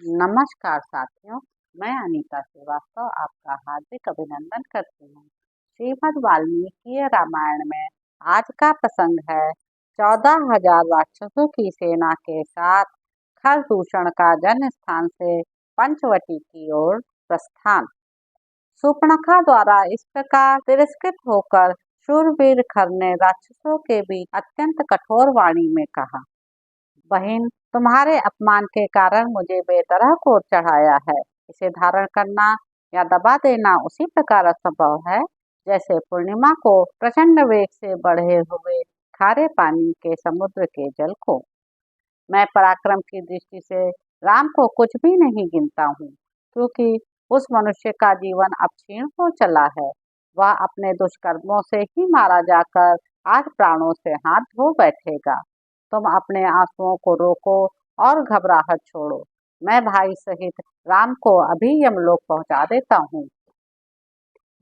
नमस्कार साथियों, मैं अनीता श्रीवास्तव आपका हार्दिक अभिनंदन करती हूँ। श्रीमद् वाल्मीकि रामायण में आज का प्रसंग है 14,000 राक्षसों की सेना के साथ खरदूषण का जन्म स्थान से पंचवटी की ओर प्रस्थान। शूर्पणखा द्वारा इस प्रकार तिरस्कृत होकर शूरवीर खर ने राक्षसों के बीच अत्यंत कठोर वाणी में कहा, बहन, तुम्हारे अपमान के कारण मुझे बेतरह को चढ़ाया है। इसे धारण करना या दबा देना उसी प्रकार असंभव है जैसे पूर्णिमा को प्रचंड वेग से बढ़े हुए खारे पानी के समुद्र के जल को। मैं पराक्रम की दृष्टि से राम को कुछ भी नहीं गिनता हूँ, क्योंकि उस मनुष्य का जीवन अब क्षीण हो चला है। वह अपने दुष्कर्मों से ही मारा जाकर आज प्राणों से हाथ धो बैठेगा। तुम अपने आंसुओं को रोको और घबराहट छोड़ो। मैं भाई सहित राम को अभी यमलोक पहुंचा देता हूँ।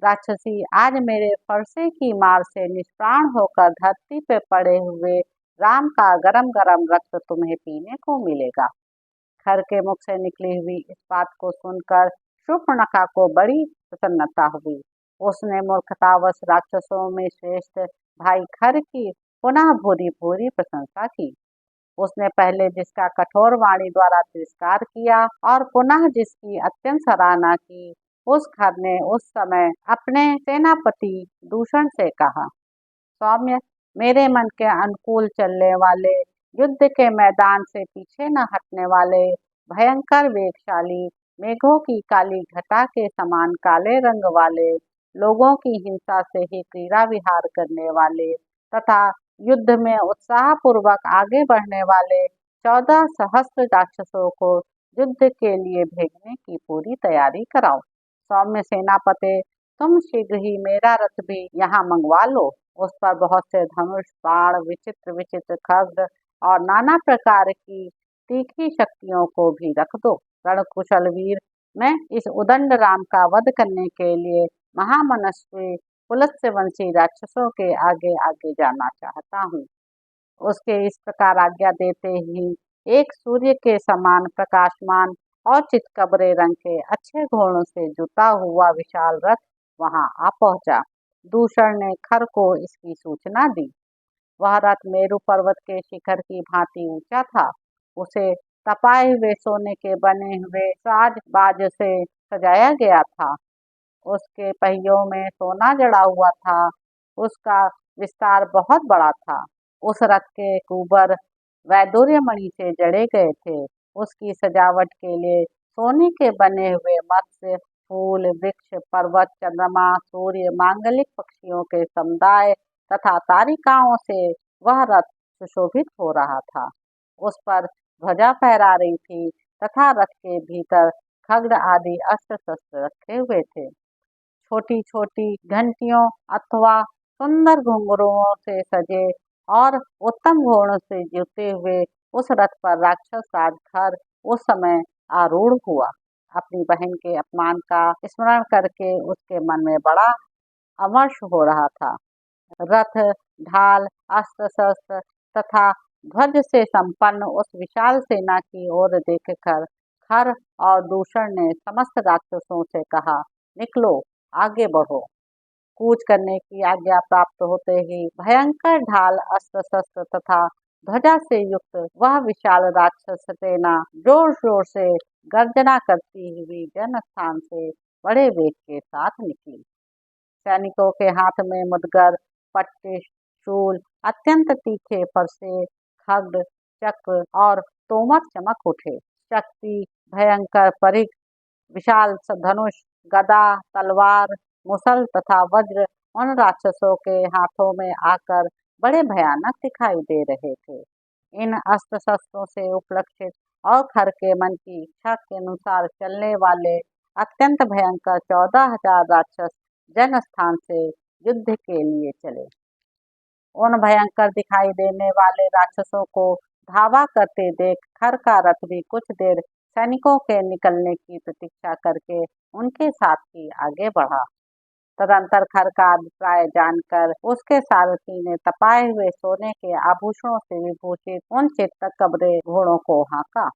राक्षसी, आज मेरे फरसे की मार से निष्प्राण होकर धरती पे पड़े हुए राम का गरम गरम रक्त तुम्हें पीने को मिलेगा। खर के मुख से निकली हुई इस बात को सुनकर शूर्पणखा को बड़ी प्रसन्नता हुई। उसने मूर्खतावश राक्षसों में श्रेष्ठ भाई खर की पुनः भूरी भूरी प्रशंसा की। उसने पहले जिसका कठोर वाणी द्वारा तिरस्कार किया और पुनः जिसकी अत्यंत सराहना की, उस खर ने उस समय अपने सेनापति दूषण से कहा, सौम्य, मेरे मन के अनुकूल चलने वाले, युद्ध के मैदान से पीछे न हटने वाले, भयंकर वेगशाली, मेघों की काली घटा के समान काले रंग वाले, लोगों की हिंसा से ही क्रीड़ा विहार करने वाले तथा युद्ध में उत्साह पूर्वक आगे बढ़ने वाले 14 सहस्त्र राक्षसों को युद्ध के लिए भेजने की पूरी तैयारी कराओ। सौम्य सेनापति, तुम शीघ्र ही मेरा रथ भी यहाँ मंगवा लो। उस पर बहुत से धनुष, बाण, विचित्र विचित्र खड्ग और नाना प्रकार की तीखी शक्तियों को भी रख दो। रणकुशल वीर, मैं इस उदंड राम का वध करने के लिए महामनस्वी पुलत्स्यवंशी राक्षसों के आगे आगे जाना चाहता हूँ। उसके इस प्रकार आज्ञा देते ही एक सूर्य के समान प्रकाशमान और चितकबरे रंग के अच्छे घोड़ों से जुता हुआ विशाल रथ वहां आ पहुंचा। दूषण ने खर को इसकी सूचना दी। वह रथ मेरु पर्वत के शिखर की भांति ऊंचा था। उसे तपाए हुए सोने के बने हुए साज बाज से सजाया गया था। उसके पहियों में सोना जड़ा हुआ था। उसका विस्तार बहुत बड़ा था। उस रथ के कुबर वैदूर्य मणि से जड़े गए थे। उसकी सजावट के लिए सोने के बने हुए मत्स्य, फूल, वृक्ष, पर्वत, चंद्रमा, सूर्य, मांगलिक पक्षियों के समुदाय तथा तारिकाओं से वह रथ सुशोभित हो रहा था। उस पर ध्वजा फहरा रही थी तथा रथ के भीतर खड्ग आदि अस्त्र शस्त्र रखे हुए थे। छोटी छोटी घंटियों अथवा सुंदर घुंघरुओं से सजे और उत्तम घोड़ों से जुते हुए उस रथ पर राक्षस राज खर उस समय आरूढ़ हुआ। अपनी बहन के अपमान का स्मरण करके उसके मन में बड़ा अमर्ष हो रहा था। रथ, ढाल, अस्त्र शस्त्र तथा ध्वज से संपन्न उस विशाल सेना की ओर देखकर खर और दूषण ने समस्त राक्षसों से कहा, निकलो, आगे बढ़ो। कूच करने की आज्ञा प्राप्त होते ही भयंकर ढाल, अस्त्र शस्त्र तथा ध्वजा से युक्त वह विशाल राक्षस सेना जोर जोर से गर्जना करती हुई जनस्थान से बड़े वेग के साथ निकली। सैनिकों के हाथ में मुदगर, पट्टिश, शूल, अत्यंत तीखे फरसे, खड्ग, चक्र और तोमर चमक उठे। शक्ति, भयंकर परिघ, विशाल धनुष, गदा, तलवार, मुसल तथा वज्र उन राक्षसों के हाथों में आकर बड़े भयानक दिखाई दे रहे थे। इन अस्त्र शस्त्रों से उपलक्षित और खर के मन की इच्छा के अनुसार चलने वाले अत्यंत भयंकर 14,000 राक्षस जन स्थान से युद्ध के लिए चले। उन भयंकर दिखाई देने वाले राक्षसों को धावा करते देख खर का रथ भी कुछ देर सैनिकों के निकलने की प्रतीक्षा करके उनके साथ ही आगे बढ़ा। तदंतर खर का अभिप्राय जानकर उसके सारथी ने तपाए हुए सोने के आभूषणों से विभूषित उन चित्तकबरे घोड़ों को हाँका।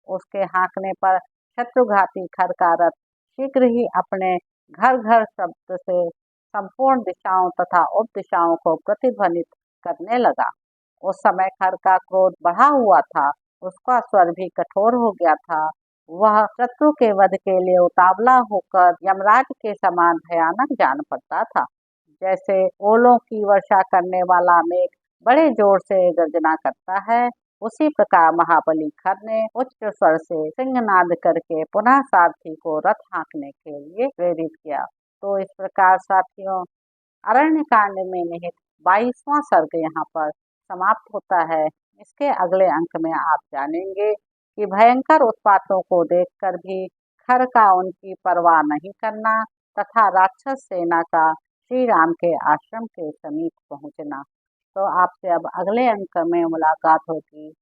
उसके हाँकने पर शत्रुघाती खर का रथ शीघ्र ही अपने घर घर शब्द से संपूर्ण दिशाओं तथा उप दिशाओं को प्रतिध्वनित करने लगा। उस समय खर का क्रोध बढ़ा हुआ था, उसका स्वर भी कठोर हो गया था। वह शत्रु के वध के लिए उतावला होकर यमराज के समान भयानक जान पड़ता था। जैसे ओलों की वर्षा करने वाला मेघ बड़े जोर से गर्जना करता है, उसी प्रकार महाबली खर ने उच्च स्वर से सिंहनाद करके पुनः सारथी को रथ हाँकने के लिए प्रेरित किया। तो इस प्रकार साथियों, अरण्य कांड में निहित 22वां सर्ग यहाँ पर समाप्त होता है। इसके अगले अंक में आप जानेंगे कि भयंकर उत्पातों को देखकर भी खर का उनकी परवाह नहीं करना तथा राक्षस सेना का श्री राम के आश्रम के समीप पहुंचना। तो आपसे अब अगले अंक में मुलाकात होगी।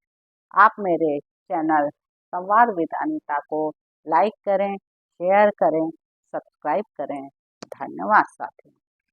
आप मेरे चैनल संवाद विद अनीता को लाइक करें, शेयर करें, सब्सक्राइब करें। धन्यवाद साथियों।